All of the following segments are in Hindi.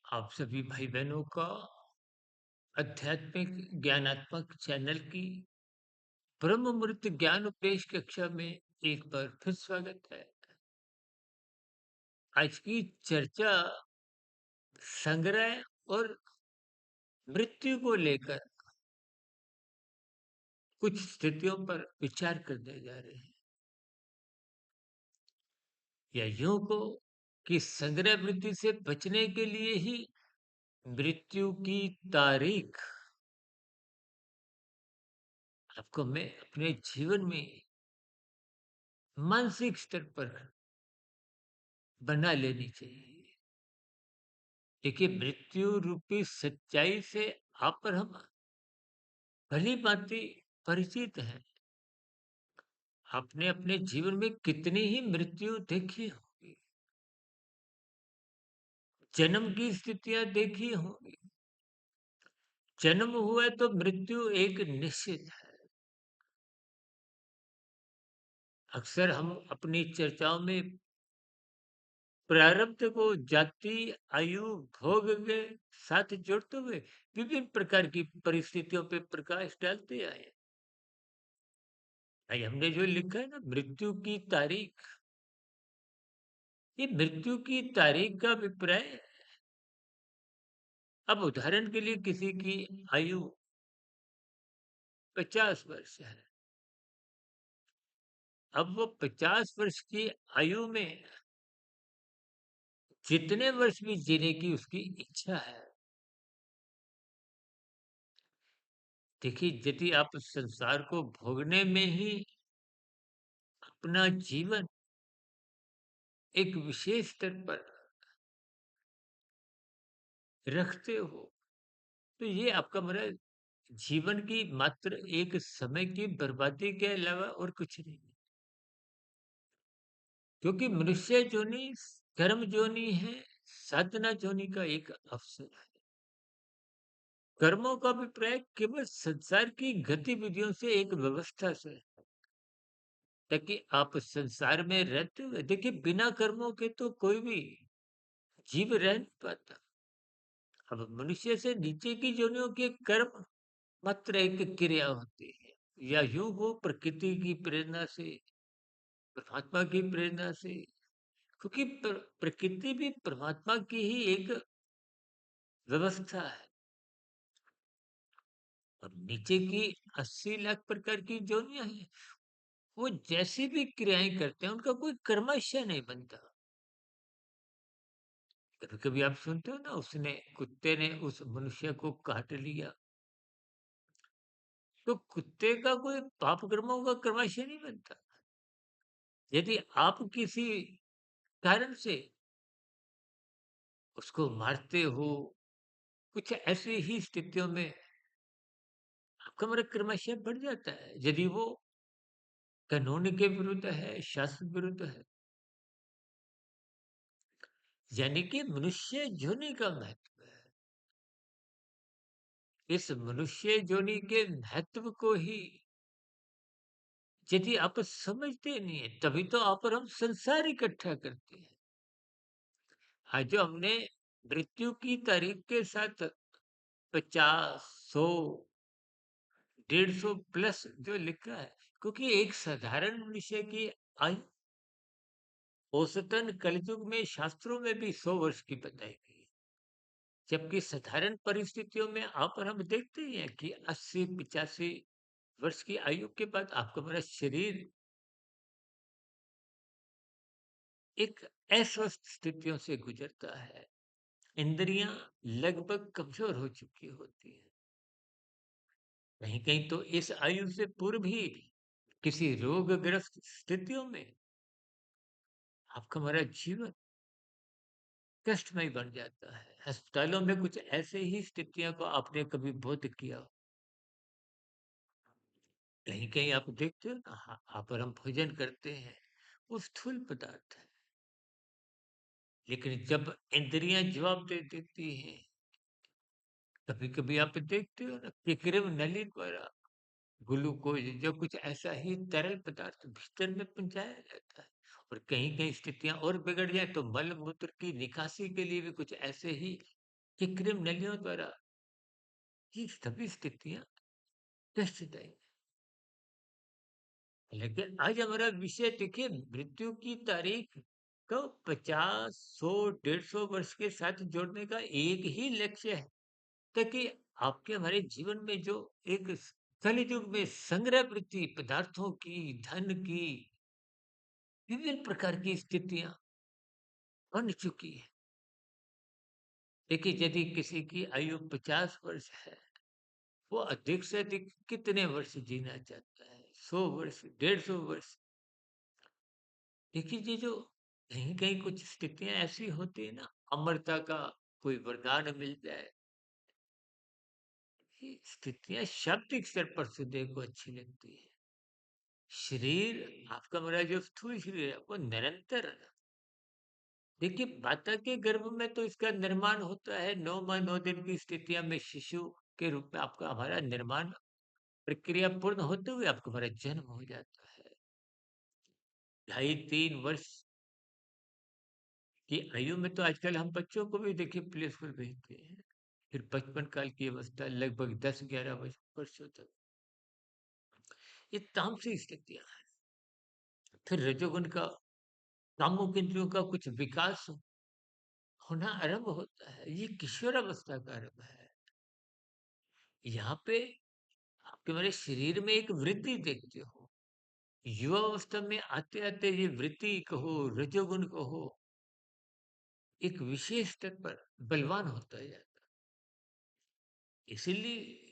आप सभी भाई बहनों का आध्यात्मिक ज्ञानात्मक चैनल की ब्रह्म मुहूर्त ज्ञान उपदेश कक्षा में एक बार फिर स्वागत है। आज की चर्चा संग्रह और मृत्यु को लेकर कुछ स्थितियों पर विचार करने जा रहे हैं, या यूं को कि संग्रह वृत्ति से बचने के लिए ही मृत्यु की तारीख आपको मैं अपने जीवन में मानसिक स्तर पर बना लेनी चाहिए। देखिए, मृत्यु रूपी सच्चाई से आप और हम भली भांति परिचित हैं। आपने अपने जीवन में कितनी ही मृत्यु देखी होगी, जन्म की स्थितियां देखी होंगी। जन्म हुआ है तो मृत्यु एक निश्चित है। अक्सर हम अपनी चर्चाओं में प्रारब्ध को जाति, आयु, भोग के साथ जोड़ते हुए विभिन्न प्रकार की परिस्थितियों पर प्रकाश डालते आए हैं। भाई, हमने जो लिखा है ना, मृत्यु की तारीख, ये मृत्यु की तारीख का अभिप्राय है। अब उदाहरण के लिए किसी की आयु 50 वर्ष है। अब वो 50 वर्ष की आयु में जितने वर्ष भी जीने की उसकी इच्छा है। देखिए, यदि आप संसार को भोगने में ही अपना जीवन एक विशेष स्तर पर रखते हो, तो ये आपका मेरा जीवन की मात्र एक समय की बर्बादी के अलावा और कुछ नहीं। क्योंकि मनुष्य जोनि कर्म जोनि है, साधना जोनि का एक अवसर है। कर्मों का अभिप्राय केवल संसार की गतिविधियों से एक व्यवस्था से है, ताकि आप संसार में रहते हुए देखिए, बिना कर्मों के तो कोई भी जीव रह नहीं पाता। अब मनुष्य से नीचे की जोनियों के कर्म मात्र एक क्रिया होती है, या यूं हो प्रकृति की प्रेरणा से, परमात्मा की प्रेरणा से। क्योंकि प्रकृति भी परमात्मा की ही एक व्यवस्था है। और नीचे की 80 लाख प्रकार की जोनियां हैं, वो जैसी भी क्रियाएं करते हैं उनका कोई कर्मशय नहीं बनता। कभी कभी आप सुनते हो ना, उसने कुत्ते ने उस मनुष्य को काट लिया, तो कुत्ते का कोई पाप कर्मों का कर्मशय नहीं बनता। यदि आप किसी कारण से उसको मारते हो, कुछ ऐसी ही स्थितियों में आपका मेरा कर्मशय बढ़ जाता है, यदि वो कानून के विरुद्ध है, शास्त्र विरुद्ध है। यानी कि मनुष्य जोनि का महत्व है। इस मनुष्य जोनि के महत्व को ही यदि आप समझते नहीं है, तभी तो आप और हम संसार इकट्ठा करते हैं। आज जो हमने मृत्यु की तारीख के साथ 50, 100, 150 प्लस जो लिखा है, क्योंकि एक साधारण मनुष्य की आयु औसतन कलयुग में शास्त्रों में भी 100 वर्ष की बताई गई है। जबकि साधारण परिस्थितियों में आप और हम देखते ही हैं कि 80, 85 वर्ष की आयु के बाद आपका मेरा शरीर एक अस्वस्थ स्थितियों से गुजरता है। इंद्रियां लगभग कमजोर हो चुकी होती हैं। कहीं कहीं तो इस आयु से पूर्व ही किसी रोगग्रस्त स्थितियों में आपका हमारा जीवन कष्टमय बन जाता है। अस्पतालों में कुछ ऐसे ही स्थितियों को आपने कभी बोध किया हो। कहीं कहीं आप देखते हो ना, आप और हम भोजन करते हैं, वो स्थूल पदार्थ है। लेकिन जब इंद्रियां जवाब दे देती हैं, कभी कभी आप देखते हो ना कि कृमि नली द्वारा ग्लूकोज जो कुछ ऐसा ही तरल पदार्थ भीतर में पहुंचाया जाता है। और कहीं कहीं स्थितियां और बिगड़ जाए तो मल मूत्र की निकासी के लिए भी कुछ ऐसे ही कि क्रिमिनलियों द्वारा ये सभी स्थितियाँ कष्टदायी। लेकिन आज हमारा विषय देखिए मृत्यु की तारीख को 50, 100, 150 वर्ष के साथ जोड़ने का एक ही लक्ष्य है, ताकि आपके हमारे जीवन में जो एक कलयुग में संग्रह वृत्ति पदार्थों की, धन की, विभिन्न प्रकार की स्थितियां बन चुकी है। देखिए यदि किसी की आयु 50 वर्ष है, वो अधिक से अधिक कितने वर्ष जीना चाहता है? 100 वर्ष, 150 वर्ष। देखिए ये जो कहीं कहीं कुछ स्थितियां ऐसी होती है ना, अमरता का कोई वरदान मिल जाए, ये स्थितियां शाब्दिक स्तर पर सुनने को अच्छी लगती है। शरीर आपका मेरा जो स्थूल शरीर है वो निरंतर, देखिए माता के गर्भ में तो इसका निर्माण होता है, 9 माह 9 दिन की स्थितियां में शिशु के रूप में आपका हमारा निर्माण प्रक्रिया पूर्ण होते हुए आपका हमारा जन्म हो जाता है। 2.5-3 वर्ष की आयु में तो आजकल हम बच्चों को भी देखिए प्ले स्कूल भेजते हैं। फिर बचपन काल की अवस्था लगभग 10-11 वर्षों तक, ये तामसिक स्थितियां हैं। फिर रजोगुण का, कामुक इंद्रियों का कुछ विकास होना आरंभ होता है, ये किशोरावस्था का आरंभ है। यहाँ पे आपके हमारे शरीर में एक वृद्धि देखते हो। युवा अवस्था में आते आते ये वृद्धि कहो, रजोगुण कहो, एक विशेष स्तर पर बलवान होता जाता है। इसीलिए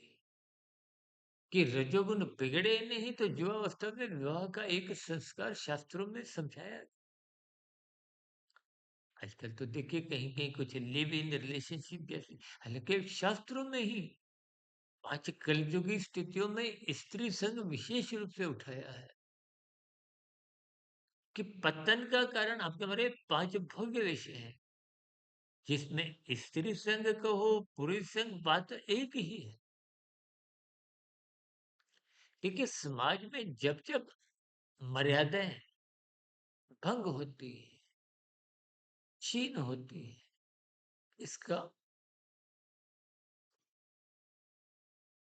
कि रजोगुण बिगड़े नहीं तो युवावस्था में विवाह का एक संस्कार शास्त्रों में समझाया। आजकल तो देखिए कहीं कहीं कुछ लिव इन रिलेशनशिप जैसे, हालांकि शास्त्रों में ही 5 कलयुगी स्थितियों में स्त्री संग विशेष रूप से उठाया है कि पतन का कारण आपके हमारे 5 भोग्य विषय हैं, जिसमें स्त्री संग कहो, पुरुष संग, बात एक ही है। देखिए समाज में जब जब मर्यादाएं भंग होती है, छीन होती है, इसका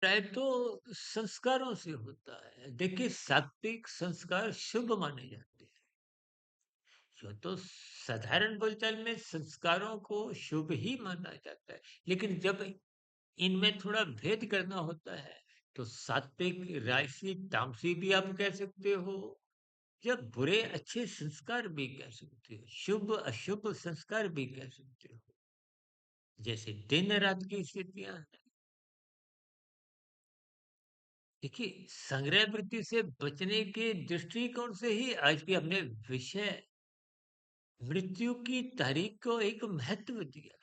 प्राय तो संस्कारों से होता है। देखिए सात्विक संस्कार शुभ माने जाते हैं। यूं तो साधारण बोलचाल में संस्कारों को शुभ ही माना जाता है, लेकिन जब इनमें थोड़ा भेद करना होता है तो सात्विक, राजसिक, तामसिक भी आप कह सकते हो, या बुरे अच्छे संस्कार भी कह सकते हो, शुभ अशुभ संस्कार भी कह सकते हो। जैसे दिन रात की स्थितियां हैं। देखिए संग्रह वृत्ति से बचने के दृष्टिकोण से ही आज के हमने विषय मृत्यु की तारीख को एक महत्व दिया,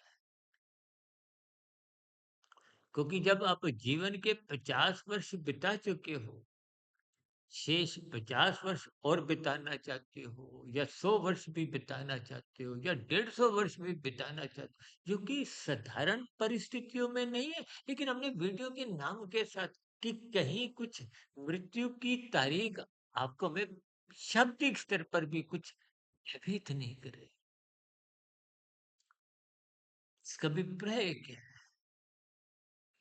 क्योंकि जब आप जीवन के 50 वर्ष बिता चुके हो, शेष 50 वर्ष और बिताना चाहते हो, या 100 वर्ष भी बिताना चाहते हो, या 150 वर्ष भी बिताना चाहते हो, जो कि साधारण परिस्थितियों में नहीं है, लेकिन हमने वीडियो के नाम के साथ कि कहीं कुछ मृत्यु की तारीख आपको में शाब्दिक स्तर पर भी कुछ भयभीत नहीं करे। इसका अभिप्राय क्या है?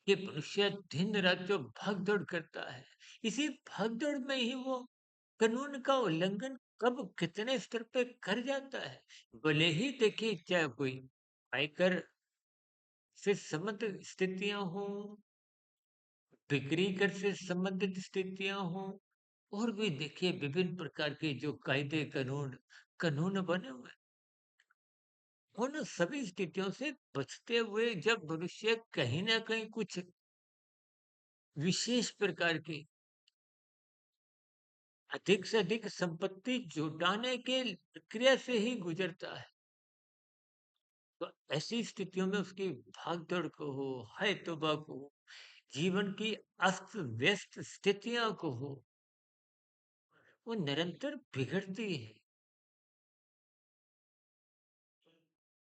कि मनुष्य दिन रात जो भाग दौड़ करता है, इसी भाग दौड़ में ही वो कानून का उल्लंघन कब कितने स्तर पे कर जाता है। भले ही देखिए चाहे कोई आयकर से संबंधित स्थितियां हो, बिक्री कर से संबंधित स्थितियां हो, और भी देखिए विभिन्न प्रकार के जो कायदे कानून कानून बने हुए हैं, उन सभी स्थितियों से बचते हुए जब मनुष्य कहीं ना कहीं कुछ विशेष प्रकार के अधिक से अधिक संपत्ति जुटाने के प्रक्रिया से ही गुजरता है, तो ऐसी स्थितियों में उसकी भागदौड़ को हो, हाय तौबा को हो, जीवन की अस्त व्यस्त स्थितियां को हो, वो निरंतर बिगड़ती है।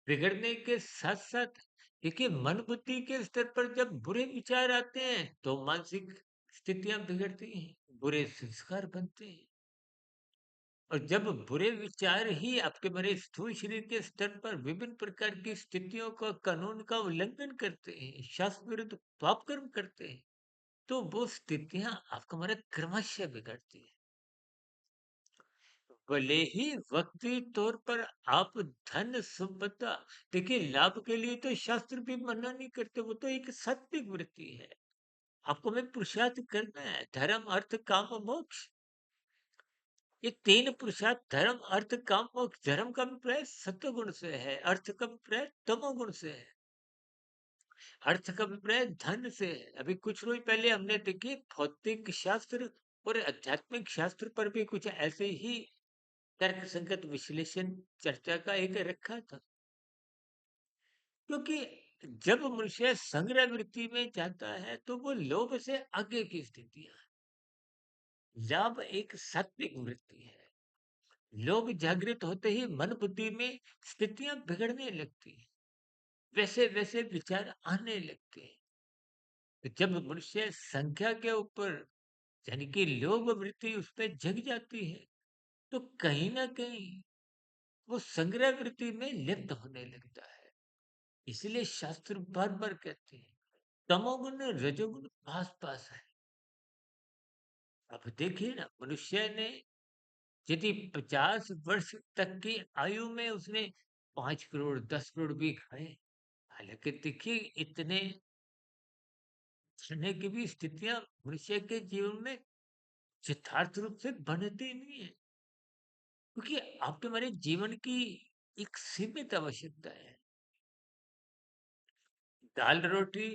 बिगड़ने के साथ साथ देखिए मन बुद्धि के स्तर पर जब बुरे विचार आते हैं तो मानसिक स्थितियां बिगड़ती हैं, बुरे संस्कार बनते हैं। और जब बुरे विचार ही आपके मेरे स्थूल शरीर के स्तर पर विभिन्न प्रकार की स्थितियों का कानून का उल्लंघन करते हैं, शास्त्र विरुद्ध पाप कर्म करते हैं, तो वो स्थितियां आपका हमारा क्रमशः बिगड़ती है। भले ही वक्ती तौर पर आप धन संपदा, देखिए लाभ के लिए तो शास्त्र भी मना नहीं करते, वो तो एक सात्विक वृत्ति है। आपको में पुरुषार्थ करना है, धर्म अर्थ काम मोक्ष, ये तीन पुरुषार्थ धर्म अर्थ काम मोक्ष। धर्म का अभिप्राय सत्व गुण से है, अर्थ का अभिप्राय तमोगुण से है, अर्थ का अभिप्राय धन से है। अभी कुछ रोज पहले हमने देखी भौतिक शास्त्र और आध्यात्मिक शास्त्र पर भी कुछ ऐसे ही तर्क संगत विश्लेषण चर्चा का एक रखा था। क्योंकि जब मनुष्य संग्रह वृत्ति में जाता है तो वो लोभ से आगे की स्थितियां, लाभ एक सात्विक वृत्ति है। लोभ जागृत होते ही मन बुद्धि में स्थितियां बिगड़ने लगती हैं, वैसे वैसे विचार आने लगते हैं। तो जब मनुष्य संख्या के ऊपर यानी कि लोभ वृत्ति उस पर जग जाती है, तो कहीं ना कहीं वो संग्रह वृत्ति में लिप्त होने लगता है। इसलिए शास्त्र बार बार कहते हैं तमोगुण रजोगुण पास पास है। अब देखिए ना, मनुष्य ने यदि 50 वर्ष तक की आयु में उसने 5 करोड़ 10 करोड़ भी खाए, हालांकि देखिए इतने खाने की भी स्थितियां मनुष्य के जीवन में यथार्थ रूप से बनती नहीं है, क्योंकि आपके हमारे जीवन की एक सीमित आवश्यकता है। दाल रोटी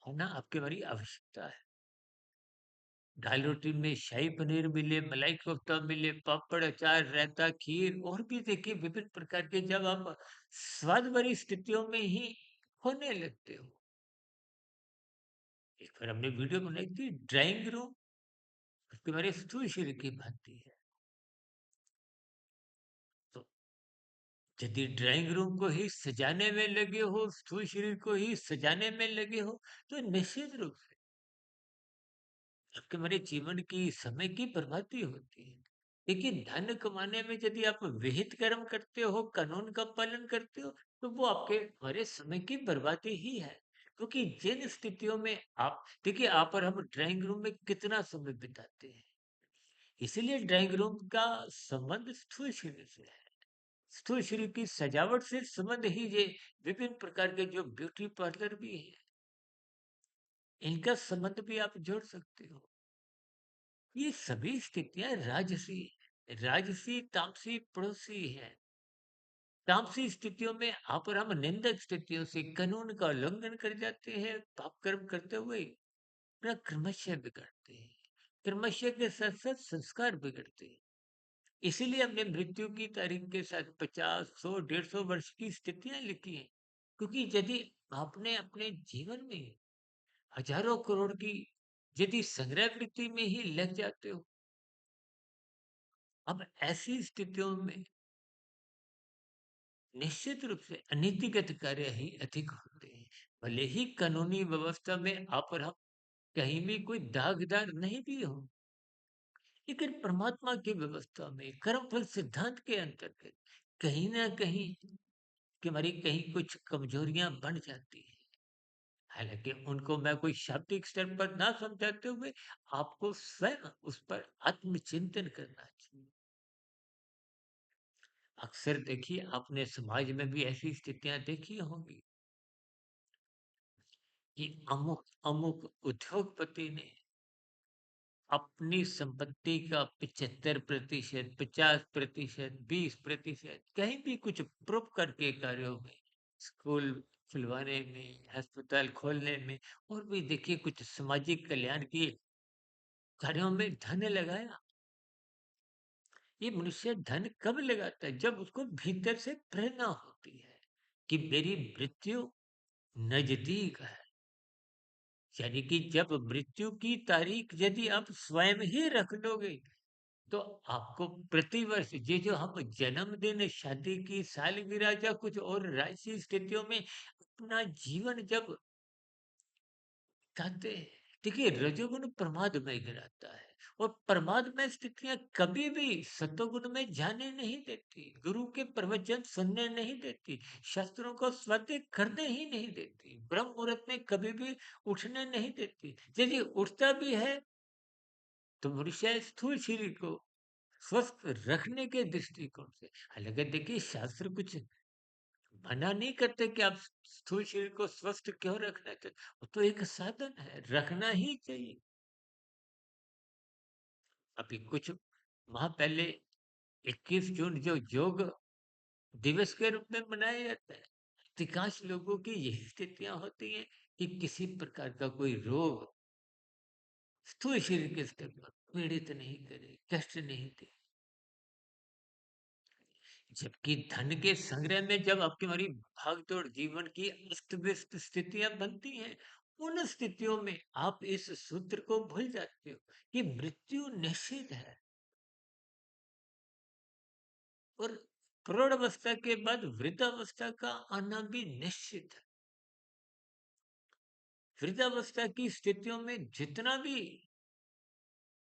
होना आपके हमारी आवश्यकता है। दाल रोटी में शाही पनीर मिले, मलाई कोफ्ता मिले, पापड़, अचार, रायता, खीर और भी देखिए विभिन्न प्रकार के जब आप स्वाद भरी स्थितियों में ही होने लगते हो। एक बार हमने वीडियो बनाई थी ड्राइंग रूम, उसके बारे में स्थूल शरीर की भांति है। तो यदि ड्राइंग रूम को ही सजाने में लगे हो, स्थूल शरीर को ही सजाने में लगे हो, तो निश्चित रूप से आपके हमारे जीवन की समय की बर्बादी होती है। लेकिन धन कमाने में यदि आप विहित कर्म करते हो, कानून का पालन करते हो, तो वो आपके हमारे समय की बर्बादी ही है। क्योंकि जिन स्थितियों में आप देखिए, आप और हम ड्राइंग रूम में कितना समय बिताते हैं, इसीलिए ड्राइंग रूम का संबंध स्थूल शरीर से है। स्थूल शरीर की सजावट से संबंध ही ये विभिन्न प्रकार के जो ब्यूटी पार्लर भी है, इनका संबंध भी आप जोड़ सकते हो। ये सभी स्थितियां राजसी, राजसी तामसी पड़ोसी है। तामसी स्थितियों में आप और हम निंदक स्थितियों से कानून का उल्लंघन कर जाते हैं, पाप कर्म करते हुए अपना क्रमशः बिगड़ते हैं। क्रमशः के साथ साथ संस्कार बिगड़ते हैं। इसीलिए हमने मृत्यु की तारीख के साथ 50 100 150 वर्ष की स्थितियां लिखी हैं। क्योंकि यदि आपने अपने जीवन में हजारों करोड़ की यदि संग्रह वृत्ति में ही लग जाते हो, अब ऐसी स्थितियों में निश्चित रूप से अनीतिगत कार्य ही अधिक होते हैं। भले ही कानूनी व्यवस्था में आप और हम कहीं भी कोई दागदार नहीं भी हो, लेकिन परमात्मा की व्यवस्था में कर्मफल सिद्धांत के अंतर्गत कहीं ना कहीं कि हमारी कहीं कुछ कमजोरियां बन जाती हैं। हालांकि उनको मैं कोई शाब्दिक स्तर पर ना समझाते हुए आपको स्वयं उस पर आत्मचिंतन करना चाहिए। अक्सर देखिए आपने समाज में भी ऐसी स्थितियां देखी होंगी कि अमुक अमुक उद्योगपति ने अपनी संपत्ति का 75% 50% 20% कहीं भी कुछ परोपकार के कार्यों में, स्कूल खुलवाने में, अस्पताल खोलने में और भी देखिए कुछ सामाजिक कल्याण के कार्यों में धन लगाया। ये मनुष्य धन कब लगाता है? जब उसको भीतर से प्रेरणा होती है कि मेरी मृत्यु नजदीक है। यानी कि जब मृत्यु की तारीख यदि आप स्वयं ही रख लोगे, तो आपको प्रतिवर्ष ये जो हम जन्मदिन, शादी की सालगिरह या कुछ और राशि स्थितियों में अपना जीवन जब बिताते हैं, देखिए रजोगुण प्रमाद में गिराता है। और परमात्मा स्थितियाँ कभी भी सतोगुण में जाने नहीं देती, गुरु के प्रवचन सुनने नहीं देती, शास्त्रों को स्वाध्याय करने ही नहीं देती, ब्रह्म मुहूर्त में कभी भी उठने नहीं देती। यदि उठता भी है तो मनुष्य स्थूल शरीर को स्वस्थ रखने के दृष्टिकोण से। हालांकि देखिए शास्त्र कुछ मना नहीं करते कि आप स्थूल शरीर को स्वस्थ क्यों रखना चाहिए, वो तो एक साधन है, रखना ही चाहिए। अभी कुछ माह पहले 21 जून जो योग दिवस के रूप में मनाया जाता है, अधिकांश लोगों की यही स्थितियां होती हैं कि किसी प्रकार का कोई रोग स्थूल शरीर के स्तर पर पीड़ित नहीं करे, कष्ट नहीं दे। जबकि धन के संग्रह में जब आपकी हमारी भागदौड़ जीवन की अस्त व्यस्त स्थितियां बनती हैं, उन स्थितियों में आप इस सूत्र को भूल जाते हो कि मृत्यु निश्चित है और प्रौढ़ावस्था के बाद वृद्धावस्था का आना भी निश्चित है। वृद्धावस्था की स्थितियों में जितना भी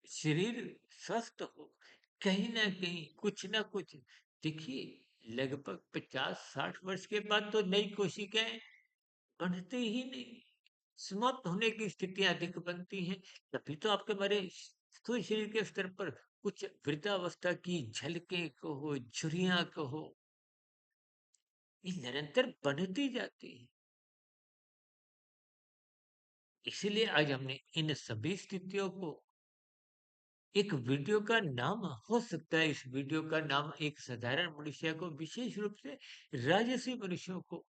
शरीर स्वस्थ हो, कहीं ना कहीं कुछ ना कुछ, देखिए लगभग 50-60 वर्ष के बाद तो नई कोशिकाएं बनते ही नहीं, समाप्त होने की स्थितियां अधिक बनती हैं। तभी तो आपके हमारे स्थूल शरीर के स्तर पर कुछ वृद्धावस्था की झलकें कहो, झुर्रियां कहो, ये निरंतर बनती जाती है। इसीलिए आज हमने इन सभी स्थितियों को एक वीडियो का नाम, हो सकता है इस वीडियो का नाम एक साधारण मनुष्य को, विशेष रूप से राजसी मनुष्यों को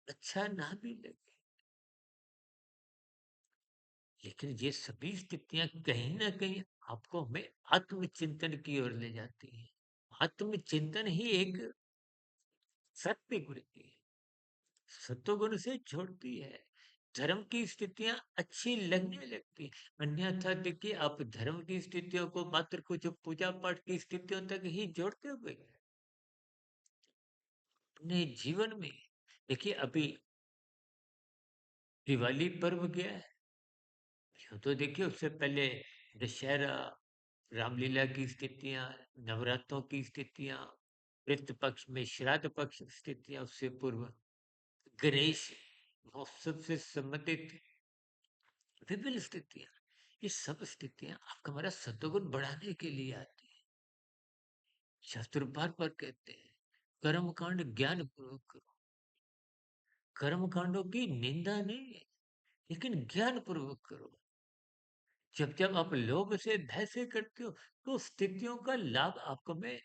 अच्छा ना भी लगे, लेकिन ये सभी स्थितियां कहीं ना कहीं आपको हमें आत्मचिंतन की ओर ले जाती हैं। आत्मचिंतन ही एक सत्य गुण की है, सत्वगुण से छोड़ती है, धर्म की स्थितियां अच्छी लगने लगती। अन्यथा देखिए आप धर्म की स्थितियों को मात्र कुछ पूजा पाठ की स्थितियों तक ही जोड़ते हुए अपने जीवन में, देखिए अभी दिवाली पर्व गया है, यूं तो देखिए उससे पहले दशहरा, रामलीला की स्थितियां, नवरात्रों की स्थितियां, पितृ पक्ष में श्राद्ध पक्ष की स्थितियां, उससे पूर्व गणेश महोत्सव से संबंधित विभिन्न स्थितियां, ये सब स्थितियां आपका हमारा सत्वगुण बढ़ाने के लिए आती है। शास्त्र बार बार कहते हैं कर्म कांड ज्ञान पूर्वक करो, कर्म कांडों की निंदा नहीं है, लेकिन ज्ञान पूर्वक करो। जब जब आप लोभ से भय से करते हो तो स्थितियों का लाभ आपको में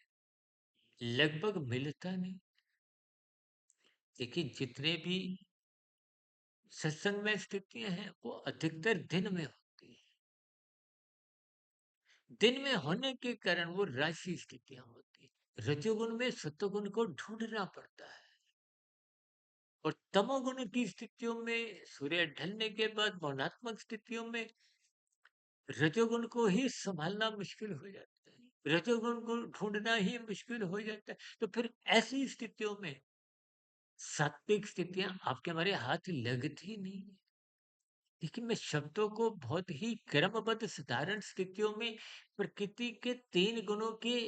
लगभग मिलता नहीं। देखिए जितने भी सत्संग में स्थितियां हैं वो अधिकतर दिन में होती है, दिन में होने के कारण वो राशि स्थितियां होती है। रजोगुण में सत्वगुण को ढूंढना पड़ता है और तमोगुण की स्थितियों में सूर्य ढलने के बाद भावनात्मक स्थितियों में रजोगुण को ही संभालना मुश्किल हो जाता है, रजोगुण को ढूंढना ही मुश्किल हो जाता है। तो फिर ऐसी स्थितियों में सात्विक स्थितियां आपके हमारे हाथ लगती नहीं है। देखिए मैं शब्दों को बहुत ही क्रमबद्ध साधारण स्थितियों में प्रकृति के 3 गुणों के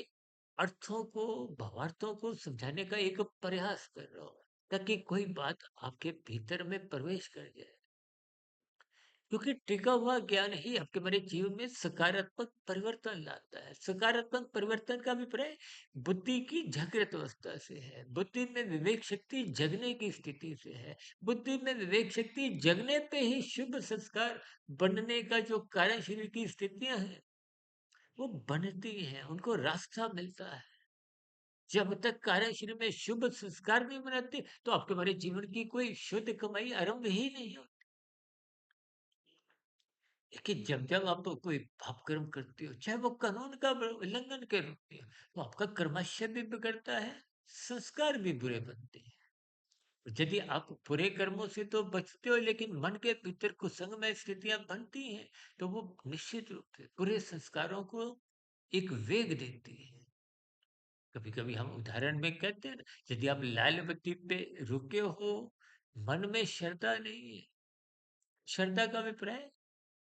अर्थों को, भावार्थों को समझाने का एक प्रयास कर रहा हूँ, ताकि कोई बात आपके भीतर में प्रवेश कर जाए। क्योंकि टिका हुआ ज्ञान ही आपके हमारे जीवन में सकारात्मक परिवर्तन लाता है। सकारात्मक परिवर्तन का अभिप्राय बुद्धि की जागृत अवस्था से है, बुद्धि में विवेक शक्ति जगने की स्थिति से है। बुद्धि में विवेक शक्ति जगने पे ही शुभ संस्कार बनने का जो कार्य शरीर की स्थितियां हैं वो बनती हैं, उनको रास्ता मिलता है। जब तक कार्य शरीर में शुभ संस्कार नहीं बनाते तो आपके हमारे जीवन की कोई शुद्ध कमाई आरंभ ही नहीं होती। देखिए जब जब आप तो कोई पाप कर्म करते हो, चाहे वो कानून का उल्लंघन के रूप में हो, तो आपका कर्माशय भी बिगड़ता है, संस्कार भी बुरे बनते हैं। यदि आप बुरे कर्मों से तो बचते हो लेकिन मन के भीतर कुसंगमय स्थितियां बनती हैं, तो वो निश्चित रूप से बुरे संस्कारों को एक वेग देती है। कभी कभी हम उदाहरण में कहते हैं ना, यदि आप लाल बत्ती पे रुके हो, मन में श्रद्धा नहीं है, श्रद्धा का अभिप्राय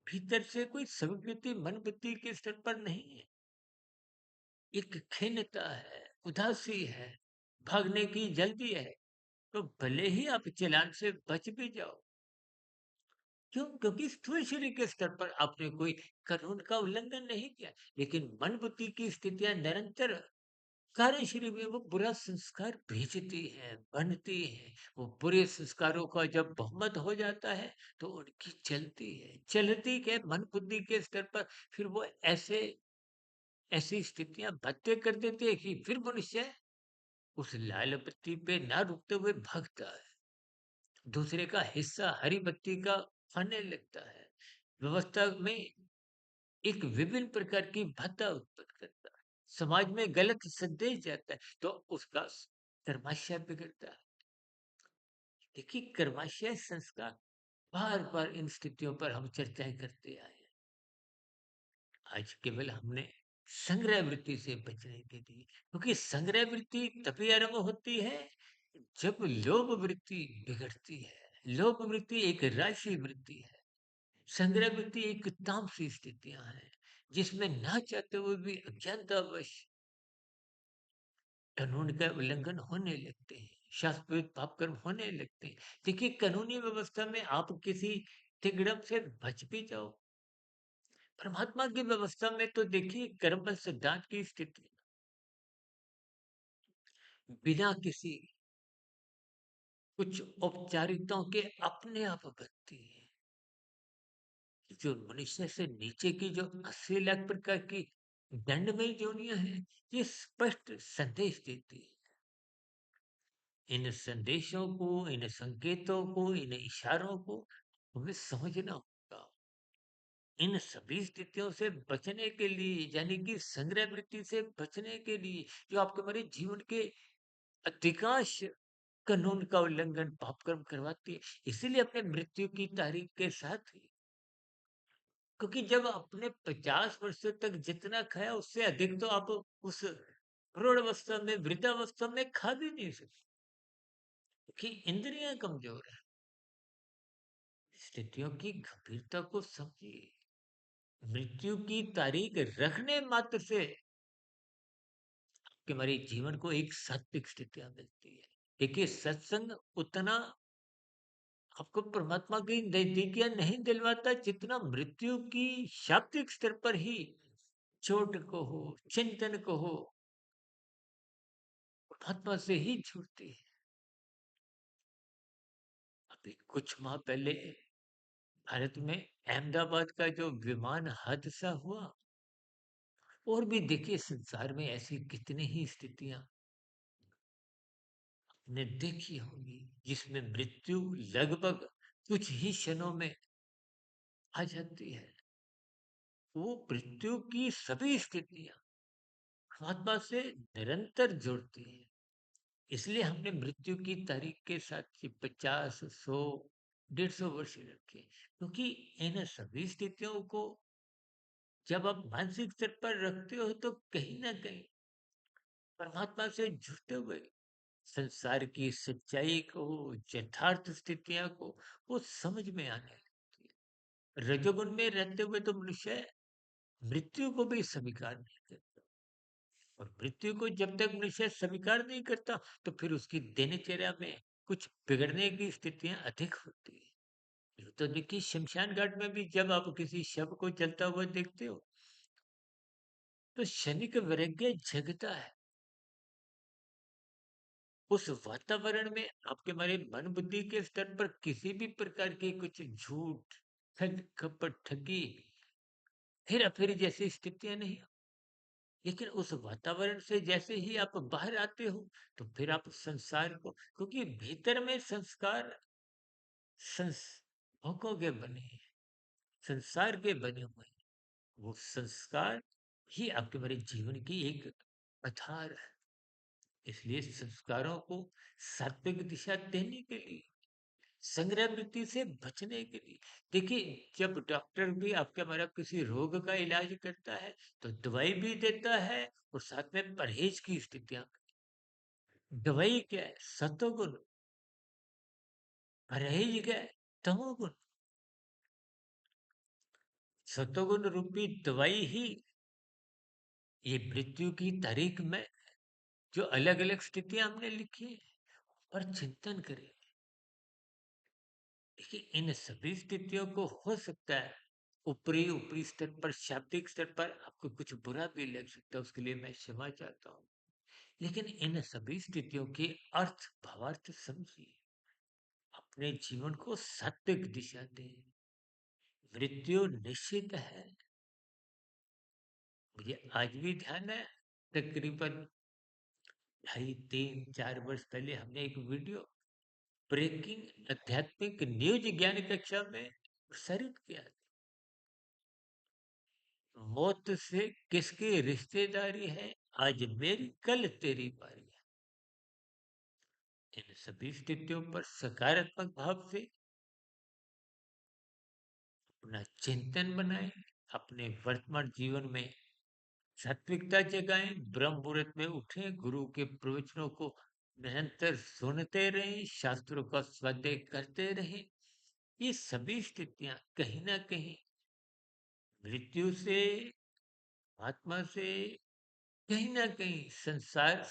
भीतर से कोई स्वीकृति मन बुद्धि के स्तर पर नहीं है। एक खिन्नता है, उदासी है, भागने की जल्दी है, तो भले ही आप चालान से बच भी जाओ। क्यों? क्योंकि स्थूल शरीर के स्तर पर आपने कोई कानून का उल्लंघन नहीं किया, लेकिन मन बुद्धि की स्थितियां निरंतर कार्य शरीर में वो बुरा संस्कार भेजती है, बनती है। वो बुरे संस्कारों का जब बहुमत हो जाता है, तो उनकी चलती के मन बुद्धि के स्तर पर फिर वो ऐसी स्थितियां बातें कर देती है कि फिर मनुष्य उस लाल बत्ती पे ना रुकते हुए भागता है, दूसरे का हिस्सा हरी बत्ती का खाने लगता है, व्यवस्था में एक विभिन्न प्रकार की बाधा उत्पन्न करता है, समाज में गलत संदेश जाता है, तो उसका कर्माशय बिगड़ता है। देखिए, कर्माशय संस्कार बार बार इन स्थितियों पर हम चर्चाएं करते आए हैं। आज केवल हमने संग्रह वृत्ति से बचने के लिए, क्योंकि संग्रह वृत्ति तभी आरंभ होती है जब लोभ वृत्ति बिगड़ती है। लोभ वृत्ति एक राशि वृत्ति है। संग्रह वृत्ति एक तामसी स्थितियां हैं, जिसमें ना चाहते हुए भी अज्ञानतावश कानून का उल्लंघन होने लगते हैं, शास्त्रोक्त पाप कर्म होने लगते हैं। देखिए, कानूनी व्यवस्था में आप किसी तिगड़म से बच भी जाओ, परमात्मा की व्यवस्था में तो देखिए कर्म बल सिद्धांत की स्थिति बिना किसी कुछ औपचारिकताओं के अपने आप बनती है। जो मनुष्य से नीचे की जो 80 लाख प्रकार की दंडमय योनियां हैं, ये स्पष्ट संदेश देती है। इन संदेशों को, इन संकेतों को, इन इशारों को हमें समझना होगा। इन सभी स्थितियों से बचने के लिए, यानी कि संग्रह वृत्ति से बचने के लिए, जो आपके हमारे जीवन के अधिकांश कानून का उल्लंघन पाप कर्म करवाती है, इसीलिए अपने मृत्यु की तारीख के साथ ही, क्योंकि जब आपने 50 वर्षों तक जितना खाया उससे अधिक तो आप उस प्रौढ़ अवस्था में, वृद्धावस्था में खा भी नहीं सकते, कि इंद्रियां कमजोर है। स्थितियों की गंभीरता को समझिए। मृत्यु की तारीख रखने मात्र से कि हमारे जीवन को एक सात्विक स्थितियां मिलती है। देखिए, सत्संग उतना आपको परमात्मा की नजदीकियां नहीं दिलवाता, जितना मृत्यु की शाब्दिक स्तर पर ही चोट को हो, चिंतन को हो, परमात्मा से ही छूटती है। अभी कुछ माह पहले भारत में अहमदाबाद का जो विमान हादसा हुआ, और भी देखिए संसार में ऐसी कितनी ही स्थितियां ने देखी होंगी, जिसमें मृत्यु लगभग कुछ ही क्षणों में आ जाती है। वो मृत्यु की सभी स्थितियां परमात्मा से निरंतर जुड़ती है। इसलिए हमने मृत्यु की तारीख के साथ ये 50, 100, 150 वर्ष रखे, क्योंकि इन सभी स्थितियों को जब आप मानसिक स्तर पर रखते हो, तो कहीं ना कहीं परमात्मा से जुड़ते हुए संसार की सच्चाई को, यथार्थ स्थितियां को वो समझ में आने लगती है। रजोगुण में रहते हुए तो मनुष्य मृत्यु को भी स्वीकार नहीं करता, और मृत्यु को जब तक मनुष्य स्वीकार नहीं करता, तो फिर उसकी दिनचर्या में कुछ बिगड़ने की स्थितियां अधिक होती है। यूं तो देखिए, शमशान घाट में भी जब आप किसी शव को जलता हुआ देखते हो, तो क्षणिक वैराग्य जगता है। उस वातावरण में आपके हमारे मन बुद्धि के स्तर पर किसी भी प्रकार की कुछ झूठ, ठग, कपट, ठगी, हेरा फेरी जैसी स्थितियां नहीं। लेकिन उस वातावरण से जैसे ही आप बाहर आते हो, तो फिर आप संसार को, क्योंकि भीतर में संस्कार भोगों के बने हैं, संसार के बने हुए हैं। वो संस्कार ही आपके हमारे जीवन की एक आधार है। इसलिए संस्कारों को सात्विक दिशा देने के लिए, संग्रह वृत्ति से बचने के लिए, देखिए, जब डॉक्टर भी आपके हमारा किसी रोग का इलाज करता है, तो दवाई भी देता है और साथ में परहेज की स्थितियां। दवाई क्या है? सतोगुण। परहेज क्या है? तमोगुण। सतोगुण रूपी दवाई ही ये मृत्यु की तारीख में जो अलग-अलग स्थितियाँ हमने लिखी हैं और चिंतन करें। देखिए, इन सभी स्थितियों को हो सकता है ऊपरी ऊपरी स्तर पर, शाब्दिक स्तर पर आपको कुछ बुरा भी लग सकता है, उसके लिए मैं क्षमा चाहता हूँ। लेकिन इन सभी स्थितियों के अर्थ, भावार्थ समझिए। अपने जीवन को सात्विक दिशा दें। मृत्यु निश्चित है। मुझे आज भी ध्यान है, तकरीबन ढाई, 3, 4 वर्ष पहले हमने एक वीडियो ब्रेकिंग आध्यात्मिक न्यूज ज्ञान कक्षा में प्रसारित किया। मौत से किसकी रिश्तेदारी है, आज मेरी कल तेरी बारी है। इन सभी स्थितियों पर सकारात्मक भाव से अपना चिंतन बनाएं, अपने वर्तमान जीवन में सात्विकता जगाएं, ब्रह्म मुहूर्त में उठें, गुरु के प्रवचनों को निरंतर सुनते रहें, शास्त्रों का स्वाध्याय करते रहें। ये सभी स्थितियां कहीं ना कहीं मृत्यु से, आत्मा से, कहीं ना कहीं संसार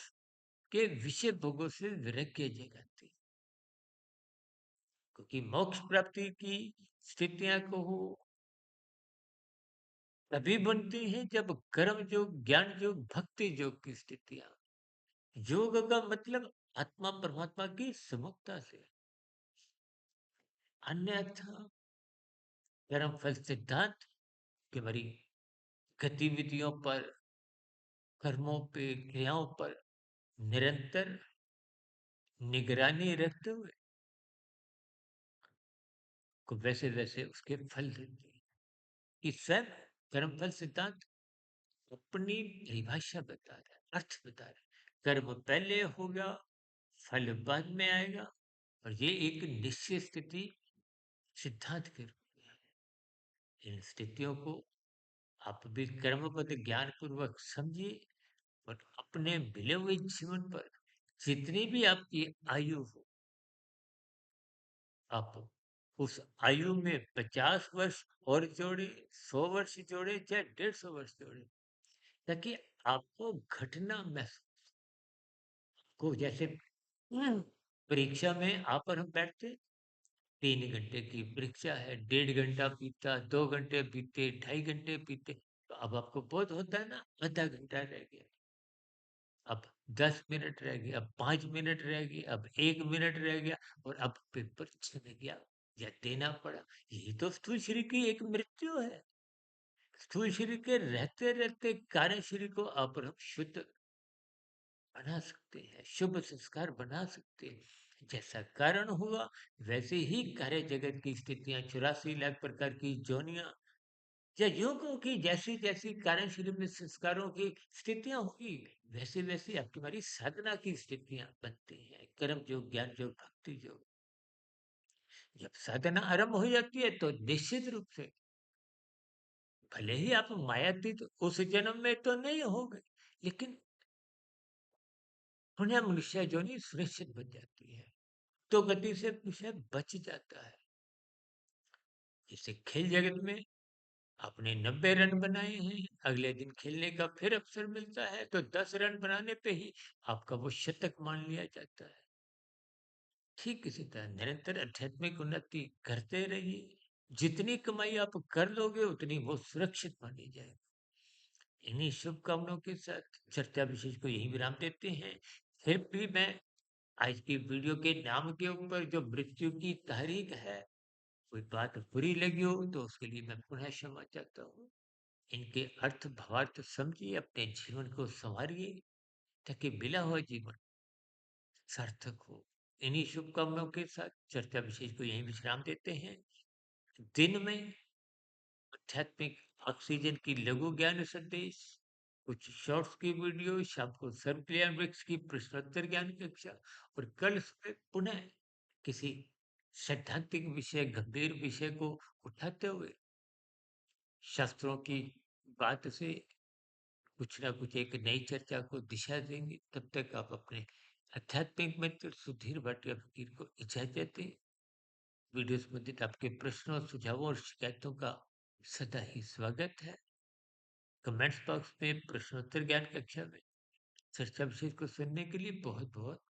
के विषय भोगों से विरक्ति जगाती है। क्योंकि मोक्ष प्राप्ति की स्थितियां को तभी बनती हैं जब कर्म योग, ज्ञान योग, भक्ति योग की स्थितियां। योग का मतलब आत्मा परमात्मा की समुखता से। अन्यथा कर्म फल सिद्धांत की हमारी गतिविधियों पर, कर्मों पे, क्रियाओं पर निरंतर निगरानी रखते हुए को वैसे वैसे उसके फल देते हैं। कि स्वयं कर्मफल सिद्धांत अपनी परिभाषा बता रहा है, अर्थ बता रहा है। कर्म पहले होगा, फल बाद में आएगा, और ये एक निश्चित स्थिति सिद्धांत के रूप में है। इन स्थितियों को आप भी कर्मपद ज्ञान पूर्वक समझिए और अपने मिले हुए जीवन पर जितनी भी आपकी आयु हो, आप उस आयु में 50 वर्ष और जोड़े, 100 वर्ष जोड़े, चाहे 150 वर्ष जोड़े, ताकि आपको घटना महसूस को। जैसे परीक्षा में आप और हम बैठते, 3 घंटे की परीक्षा है, 1.5 घंटा बीता, 2 घंटे बीते, 2.5 घंटे बीते, तो अब आपको बोध होता है ना, आधा घंटा रह गया, अब 10 मिनट रह गया, अब 5 मिनट रह गई, अब 1 मिनट रह गया, और अब पेपर छिन गया या देना पड़ा। यही तो स्थूल शरीर की एक मृत्यु है। स्थूल शरीर के रहते रहते कार्य शरीर को आप और हम शुद्ध बना सकते हैं, शुभ संस्कार बना सकते हैं। जैसा कारण हुआ वैसे ही कार्य जगत की स्थितियां, 84 लाख प्रकार की जोनियां, या योगों की जैसी जैसी कार्य शरीर में संस्कारों की स्थितियां होगी, वैसे वैसे आपकी हमारी साधना की स्थितियां बनती हैं। कर्म योग, ज्ञान योग, भक्ति योग। जब साधना आरंभ हो जाती है तो निश्चित रूप से, भले ही आप मायातीत उस जन्म में तो नहीं हो गए, लेकिन पुण्य मनुष्य जोनि सुनिश्चित बन जाती है। तो गति से विषय बच जाता है। जैसे खेल जगत में आपने 90 रन बनाए हैं, अगले दिन खेलने का फिर अवसर मिलता है तो 10 रन बनाने पे ही आपका वो शतक मान लिया जाता है। ठीक इसी तरह निरंतर आध्यात्मिक उन्नति करते रहिए। जितनी कमाई आप कर लोगे उतनी वो सुरक्षित मानी जाएगी। इन्हीं शुभकामनाओं के साथ चर्चा विशेष को यही विराम देते हैं। फिर भी मैं आज की वीडियो के नाम के ऊपर जो मृत्यु की तारीख है, कोई बात बुरी लगी हो तो उसके लिए मैं पुनः क्षमा चाहता हूँ। इनके अर्थ भावार्थ समझिए, अपने जीवन को संवारिए, ताकि मिला हुआ जीवन सार्थक हो। इन्हीं शुभकामनाओं के साथ चर्चा विशेष को यहीं विश्राम देते हैं। दिन में आध्यात्मिक ऑक्सीजन की लघु ज्ञान संदेश, कुछ शॉर्ट्स की वीडियो, शाम को सर्व कल्याण वृक्ष की प्रश्नोत्तर ज्ञान कक्षा, और कल सुबह पुनः किसी सैद्धांतिक विषय, गंभीर विषय को उठाते हुए शास्त्रों की बात से कुछ ना कुछ एक नई चर्चा को दिशा देंगे। तब तक आप अपने आध्यात्मिक मित्र सुधीर भाटिया फकीर को इजाजत दें। वीडियो संबंधित आपके प्रश्नों, सुझावों और शिकायतों का सदा ही स्वागत है। कमेंट्स बॉक्स में प्रश्नोत्तर ज्ञान कक्षा में चर्चा विषय को सुनने के लिए बहुत-बहुत